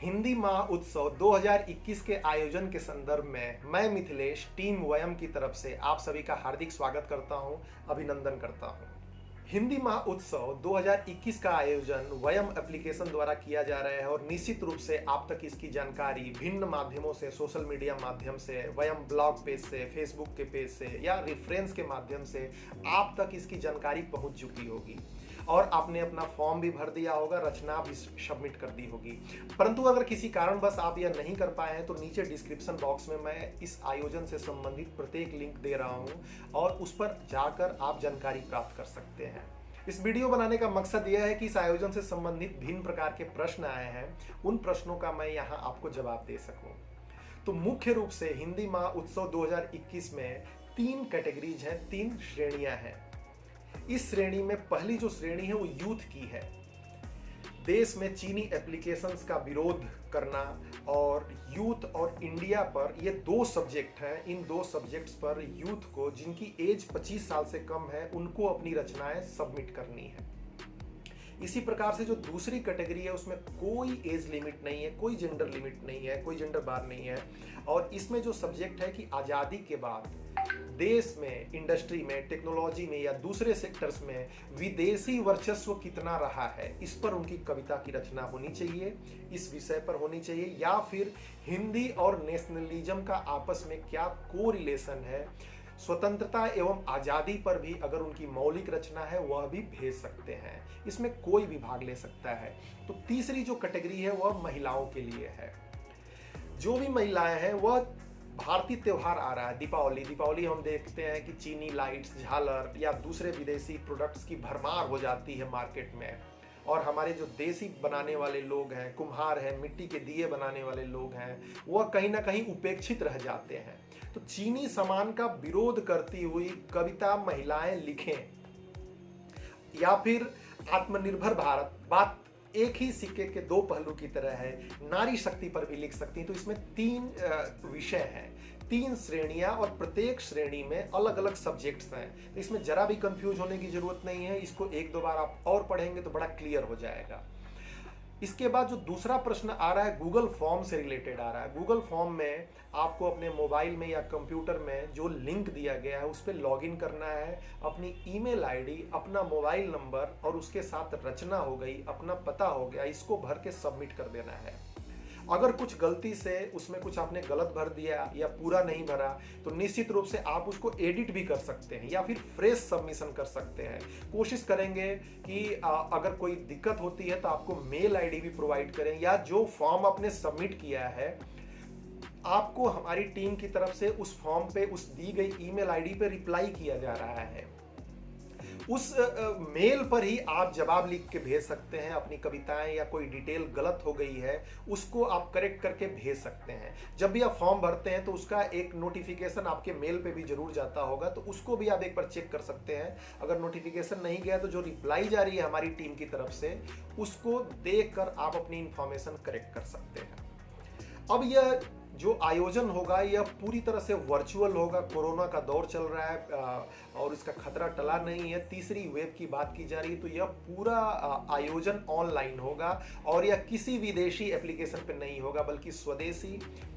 हिंदी महाउत्सव 2021 के आयोजन के संदर्भ में मैं मिथिलेश टीम वयम की तरफ से आप सभी का हार्दिक स्वागत करता हूं, अभिनंदन करता हूं। हिंदी महाउत्सव 2021 का आयोजन वयम एप्लीकेशन द्वारा किया जा रहा है और निश्चित रूप से आप तक इसकी जानकारी भिन्न माध्यमों से, सोशल मीडिया माध्यम से, वयम ब्लॉग पेज से, फेसबुक के पेज से या रेफरेंस के माध्यम से आप तक इसकी जानकारी पहुंच चुकी होगी और आपने अपना फॉर्म भी भर दिया होगा, रचना भी सबमिट कर दी होगी। परंतु अगर किसी कारणवश आप यह नहीं कर पाए हैं तो नीचे डिस्क्रिप्शन बॉक्स में मैं इस आयोजन से संबंधित प्रत्येक लिंक दे रहा हूं और उस पर जाकर आप जानकारी प्राप्त कर सकते हैं। इस वीडियो बनाने का मकसद यह है कि इस आयोजन से संबंधित भिन्न प्रकार के प्रश्न आए हैं, उन प्रश्नों का मैं यहाँ आपको जवाब दे सकूं। तो मुख्य रूप से हिंदी महाउत्सव 2021 में 3 कैटेगरीज हैं, 3 श्रेणियां हैं। इस श्रेणी में पहली जो श्रेणी है वो यूथ की है। देश में चीनी एप्लीकेशंस का विरोध करना और यूथ और इंडिया पर ये 2 सब्जेक्ट हैं। इन 2 सब्जेक्ट्स पर यूथ को, जिनकी एज 25 साल से कम है, उनको अपनी रचनाएं सबमिट करनी है। इसी प्रकार से जो दूसरी कैटेगरी है उसमें कोई एज लिमिट नहीं है, कोई जेंडर लिमिट नहीं है, कोई जेंडर बार नहीं है और इसमें जो सब्जेक्ट है कि आज़ादी के बाद देश में, इंडस्ट्री में, टेक्नोलॉजी में या दूसरे सेक्टर्स में विदेशी वर्चस्व कितना रहा है, इस पर उनकी कविता की रचना होनी चाहिए, इस विषय पर होनी चाहिए। या फिर हिंदी और नेशनलिज्म का आपस में क्या कोरिलेशन है, स्वतंत्रता एवं आज़ादी पर भी अगर उनकी मौलिक रचना है वह भी भेज सकते हैं। इसमें कोई भी भाग ले सकता है। तो तीसरी जो कैटेगरी है वह महिलाओं के लिए है। जो भी महिलाएं हैं, वह भारतीय त्योहार आ रहा है, दीपावली हम देखते हैं कि चीनी लाइट्स, झालर या दूसरे विदेशी प्रोडक्ट्स की भरमार हो जाती है मार्केट में और हमारे जो देसी बनाने वाले लोग हैं, कुम्हार हैं, मिट्टी के दिए बनाने वाले लोग हैं, वह कहीं ना कहीं उपेक्षित रह जाते हैं। तो चीनी सामान का विरोध करती हुई कविता महिलाएं लिखें या फिर आत्मनिर्भर भारत, बात एक ही सिक्के के 2 पहलू की तरह है, नारी शक्ति पर भी लिख सकती हैं। तो इसमें 3 विषय हैं, 3 श्रेणियां और प्रत्येक श्रेणी में अलग अलग सब्जेक्ट्स हैं। तो इसमें जरा भी कंफ्यूज होने की जरूरत नहीं है। इसको 1-2 बार आप और पढ़ेंगे तो बड़ा क्लियर हो जाएगा। इसके बाद जो दूसरा प्रश्न आ रहा है गूगल फॉर्म से रिलेटेड आ रहा है। गूगल फॉर्म में आपको अपने मोबाइल में या कंप्यूटर में जो लिंक दिया गया है उस पर लॉगिन करना है, अपनी ईमेल आईडी, अपना मोबाइल नंबर और उसके साथ रचना हो गई, अपना पता हो गया, इसको भर के सबमिट कर देना है। अगर कुछ गलती से उसमें कुछ आपने गलत भर दिया या पूरा नहीं भरा तो निश्चित रूप से आप उसको एडिट भी कर सकते हैं या फिर फ्रेश सबमिशन कर सकते हैं। कोशिश करेंगे कि अगर कोई दिक्कत होती है तो आपको मेल आईडी भी प्रोवाइड करें या जो फॉर्म आपने सबमिट किया है आपको हमारी टीम की तरफ से उस फॉर्म पे, उस दी गई ईमेल आईडी पे रिप्लाई किया जा रहा है। उस मेल पर ही आप जवाब लिख के भेज सकते हैं। अपनी कविताएं या कोई डिटेल गलत हो गई है उसको आप करेक्ट करके भेज सकते हैं। जब भी आप फॉर्म भरते हैं तो उसका एक नोटिफिकेशन आपके मेल पे भी जरूर जाता होगा, तो उसको भी आप एक बार चेक कर सकते हैं। अगर नोटिफिकेशन नहीं गया तो जो रिप्लाई जा रही है हमारी टीम की तरफ से उसको देख कर आप अपनी इंफॉर्मेशन करेक्ट कर सकते हैं। अब यह जो आयोजन होगा यह पूरी तरह से वर्चुअल होगा। कोरोना का दौर चल रहा है और इसका खतरा टला नहीं है। तीसरी वेव की बात की जा रही है तो यह पूरा आयोजन ऑनलाइन होगा और यह किसी विदेशी एप्लीकेशन पे नहीं होगा बल्कि स्वदेशी,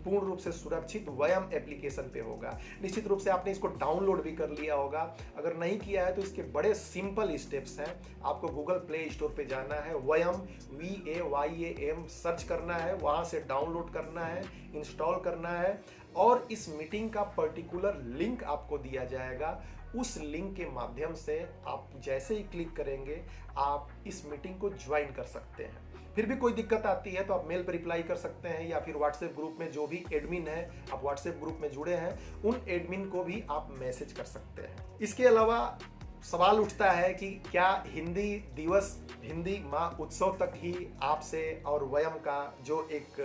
पूर्ण रूप से सुरक्षित वयम एप्लीकेशन पे होगा। निश्चित रूप से आपने इसको डाउनलोड भी कर लिया होगा। अगर नहीं किया है तो इसके बड़े सिंपल स्टेप्स हैं। आपको गूगल प्ले स्टोर पे जाना है, वयम VAYAM सर्च करना है, वहां से डाउनलोड करना है, इंस्टॉल करना है और इस मीटिंग का पर्टिकुलर लिंक आपको दिया जाएगा। उस लिंक के माध्यम से आप जैसे ही क्लिक करेंगे आप इस मीटिंग को ज्वाइन कर सकते हैं। फिर भी कोई दिक्कत आती है तो आप मेल पर रिप्लाई कर सकते हैं या फिर व्हाट्सएप ग्रुप में जो भी एडमिन है, आप व्हाट्सएप ग्रुप में जुड़े हैं, उन एडमिन को भी आप मैसेज कर सकते हैं। इसके अलावा सवाल उठता है कि क्या हिंदी दिवस, हिंदी महाउत्सव तक ही आपसे और वयम का जो एक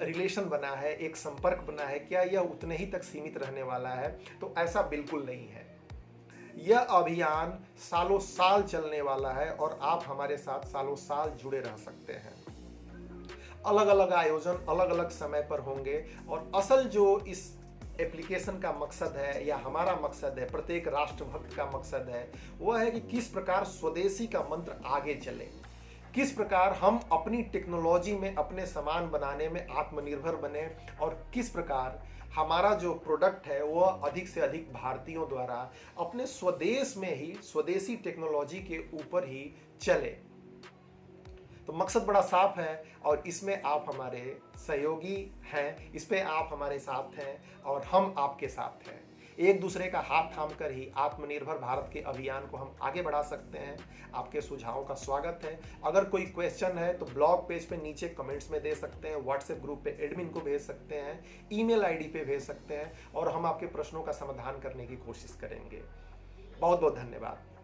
रिलेशन बना है, एक संपर्क बना है, क्या यह उतने ही तक सीमित रहने वाला है? तो ऐसा बिल्कुल नहीं है। यह अभियान सालों साल चलने वाला है और आप हमारे साथ सालों साल जुड़े रह सकते हैं। अलग अलग आयोजन अलग अलग समय पर होंगे और असल जो इस एप्लीकेशन का मकसद है या हमारा मकसद है, प्रत्येक राष्ट्रभक्त का मकसद है, वह है कि किस प्रकार स्वदेशी का मंत्र आगे चले, किस प्रकार हम अपनी टेक्नोलॉजी में अपने सामान बनाने में आत्मनिर्भर बने और किस प्रकार हमारा जो प्रोडक्ट है वो अधिक से अधिक भारतीयों द्वारा अपने स्वदेश में ही स्वदेशी टेक्नोलॉजी के ऊपर ही चले। तो मकसद बड़ा साफ है और इसमें आप हमारे सहयोगी हैं, इस पे आप हमारे साथ हैं और हम आपके साथ हैं। एक दूसरे का हाथ थाम कर ही आत्मनिर्भर भारत के अभियान को हम आगे बढ़ा सकते हैं। आपके सुझावों का स्वागत है। अगर कोई क्वेश्चन है तो ब्लॉग पेज पे नीचे कमेंट्स में दे सकते हैं, व्हाट्सएप ग्रुप पे एडमिन को भेज सकते हैं, ईमेल आईडी पे भेज सकते हैं और हम आपके प्रश्नों का समाधान करने की कोशिश करेंगे। बहुत बहुत धन्यवाद।